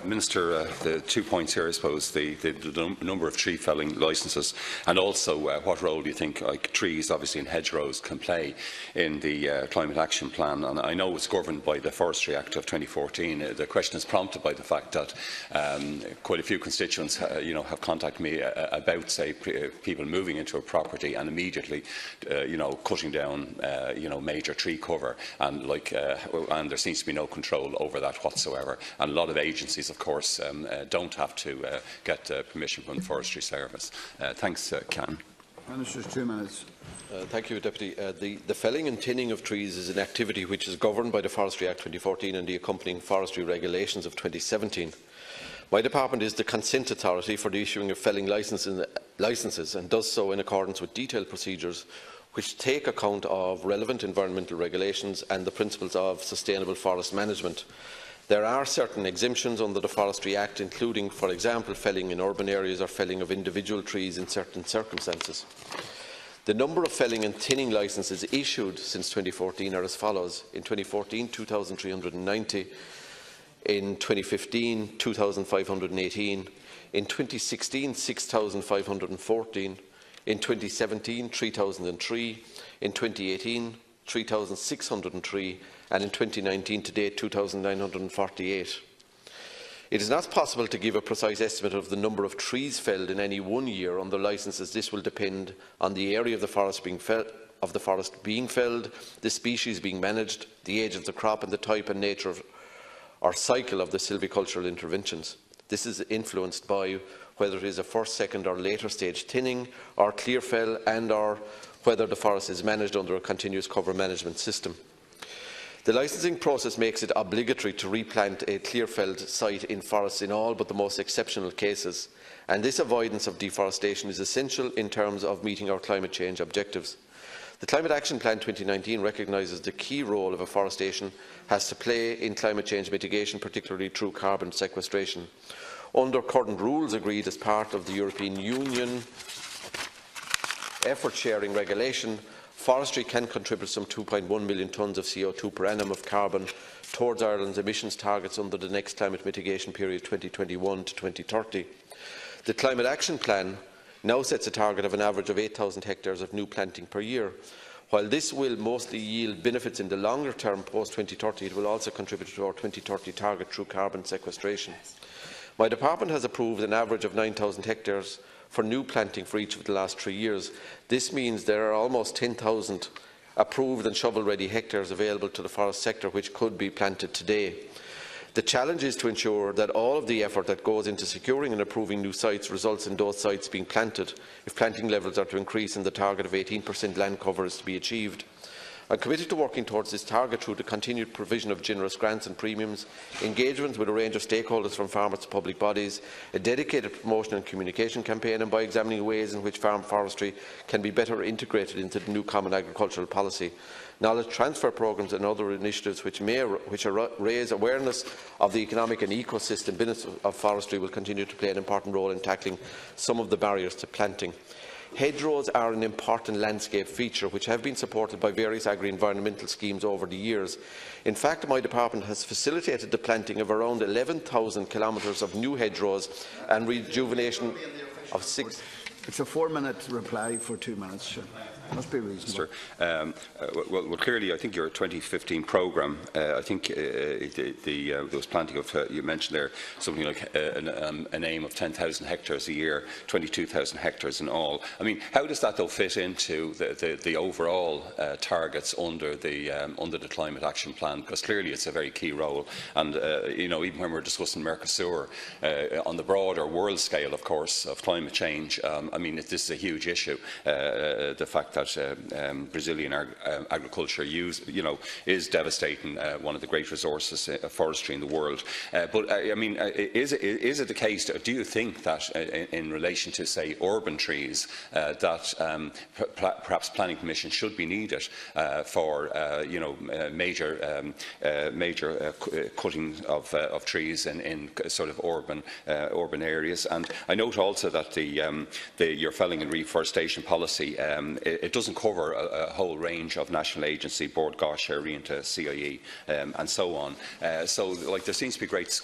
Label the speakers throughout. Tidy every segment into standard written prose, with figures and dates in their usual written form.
Speaker 1: Minister, the 2 points here, I suppose, the number of tree felling licences, and also what role do you think trees, obviously in hedgerows, can play in the Climate Action Plan? And I know it's governed by the Forestry Act of 2014. The question is prompted by the fact that quite a few constituents have contacted me about, say, people moving into a property and immediately cutting down major tree cover, and there seems to be no control over that whatsoever. And a lot of agencies, of course, don't have to get permission from the Forestry Service. Thanks, Can.
Speaker 2: Minister's 2 minutes.
Speaker 3: Thank you, Deputy. The felling and thinning of trees is an activity which is governed by the Forestry Act 2014 and the accompanying forestry regulations of 2017. My department is the consent authority for the issuing of felling licences and does so in accordance with detailed procedures which take account of relevant environmental regulations and the principles of sustainable forest management. There are certain exemptions under the Forestry Act, including, for example, felling in urban areas or felling of individual trees in certain circumstances. The number of felling and thinning licences issued since 2014 are as follows. In 2014, 2,390. In 2015, 2,518. In 2016, 6,514. In 2017, 3,003. In 2018, 3,603. And in 2019 to date, 2,948. It is not possible to give a precise estimate of the number of trees felled in any one year under licences. This will depend on the area of the forest being felled, the species being managed, the age of the crop, and the type and nature of or cycle of the silvicultural interventions. This is influenced by whether it is a first, second or later stage thinning or clear fell, and or whether the forest is managed under a continuous cover management system. The licensing process makes it obligatory to replant a clear-felled site in forests in all but the most exceptional cases, and this avoidance of deforestation is essential in terms of meeting our climate change objectives. The Climate Action Plan 2019 recognises the key role of afforestation has to play in climate change mitigation, particularly through carbon sequestration. Under current rules agreed as part of the European Union effort sharing regulation, forestry can contribute some 2.1 million tonnes of CO2 per annum of carbon towards Ireland's emissions targets under the next climate mitigation period 2021 to 2030. The Climate Action Plan now sets a target of an average of 8,000 hectares of new planting per year. While this will mostly yield benefits in the longer term post-2030, it will also contribute to our 2030 target through carbon sequestration. My department has approved an average of 9,000 hectares for new planting for each of the last 3 years. This means there are almost 10,000 approved and shovel-ready hectares available to the forest sector which could be planted today. The challenge is to ensure that all of the effort that goes into securing and approving new sites results in those sites being planted if planting levels are to increase and the target of 18% land cover is to be achieved. I am committed to working towards this target through the continued provision of generous grants and premiums, engagement with a range of stakeholders from farmers to public bodies, a dedicated promotion and communication campaign, and by examining ways in which farm forestry can be better integrated into the new Common Agricultural Policy. Knowledge transfer programmes and other initiatives which raise awareness of the economic and ecosystem benefits of forestry will continue to play an important role in tackling some of the barriers to planting. Hedgerows are an important landscape feature which have been supported by various agri-environmental schemes over the years. In fact, my department has facilitated the planting of around 11,000 kilometres of new hedgerows and rejuvenation of 6.
Speaker 2: It's a 4-minute reply for 2 minutes. Sure. Must be reasonable.
Speaker 1: Well, clearly, I think your 2015 programme, I think there was planting of, you mentioned there, something like an aim of 10,000 hectares a year, 22,000 hectares in all. I mean, how does that, though, fit into the overall targets under the Climate Action Plan? Because clearly it's a very key role. And, even when we're discussing Mercosur, on the broader world scale, of course, of climate change, I mean, this is a huge issue. The fact that Brazilian agriculture is devastating one of the great resources of forestry in the world. But I mean, is it the case? Do you think that in relation to, say, urban trees, that perhaps planning permission should be needed for major cutting of trees in sort of urban areas? And I note also that your felling and reforestation policy, it it doesn't cover a whole range of national agency, Board Gosh, Rianta, CIE, and so on. So, like, there seems to be great,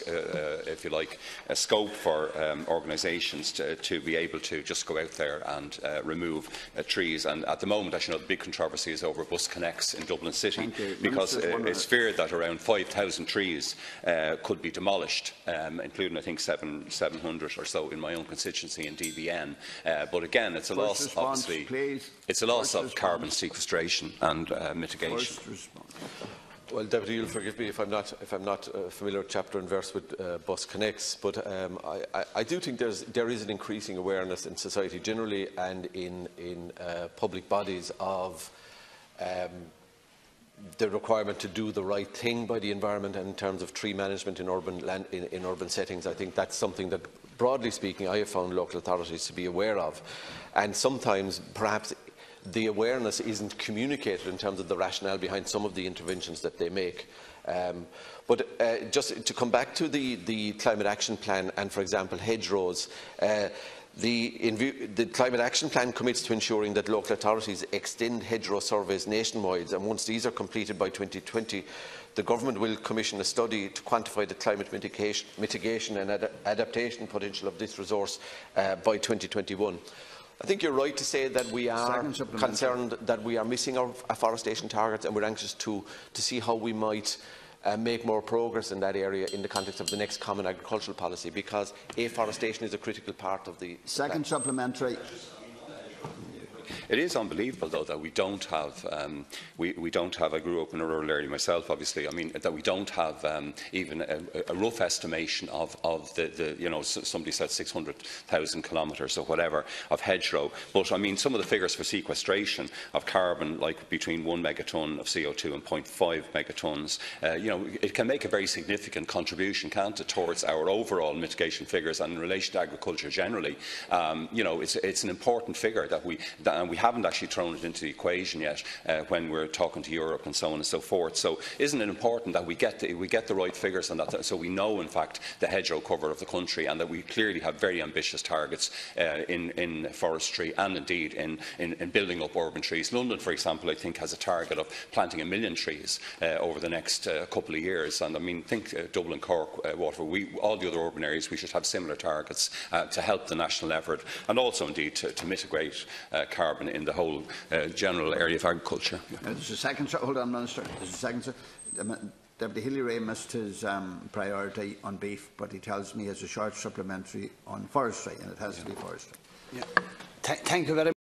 Speaker 1: if you like, scope for organisations to be able to just go out there and remove trees. And at the moment, as you know, the big controversy is over bus connects in Dublin City, because it's feared that around 5,000 trees could be demolished, including, I think, 700 or so in my own constituency in DBN. But again, it's a loss, obviously.
Speaker 2: Please.
Speaker 1: It's a loss of carbon sequestration and mitigation.
Speaker 3: Well, Deputy, you'll forgive me if I'm not familiar chapter and verse with bus connects, but I do think there is an increasing awareness in society generally and in public bodies of the requirement to do the right thing by the environment and in terms of tree management in urban settings. I think that's something that, broadly speaking, I have found local authorities to be aware of, and sometimes perhaps the awareness isn't communicated in terms of the rationale behind some of the interventions that they make. But just to come back to the Climate Action Plan and, for example, hedgerows, the Climate Action Plan commits to ensuring that local authorities extend hedgerow surveys nationwide, and once these are completed by 2020, the Government will commission a study to quantify the climate mitigation and adaptation potential of this resource by 2021. I think you're right to say that we are concerned that we are missing our afforestation targets, and we're anxious to see how we might make more progress in that area in the context of the next Common Agricultural Policy, because afforestation is a critical part of the
Speaker 2: Second supplementary.
Speaker 1: It is unbelievable, though, that we don't have. We don't have. I grew up in a rural area myself, obviously. I mean, that we don't have even a rough estimation of the you know, somebody said 600,000 kilometres or whatever of hedgerow. But I mean, some of the figures for sequestration of carbon, like between 1 megatonne of CO2 and 0.5 megatons, you know, it can make a very significant contribution, can't it, towards our overall mitigation figures. And in relation to agriculture generally, you know, it's an important figure that and we haven't actually thrown it into the equation yet when we're talking to Europe and so on and so forth. So isn't it important that we get the right figures on that, so we know, in fact, the hedgerow cover of the country, and that we clearly have very ambitious targets in forestry and indeed in building up urban trees. London, for example, I think has a target of planting 1 million trees over the next couple of years. And I mean, think Dublin, Cork, Waterford, all the other urban areas, we should have similar targets to help the national effort, and also indeed to mitigate carbon in the whole general area of agriculture.
Speaker 2: There's a second. Hold on, Minister. There's a second. Deputy Hilary missed his priority on beef, but he tells me he has a short supplementary on forestry, and it has to be forestry.
Speaker 4: Thank you very much.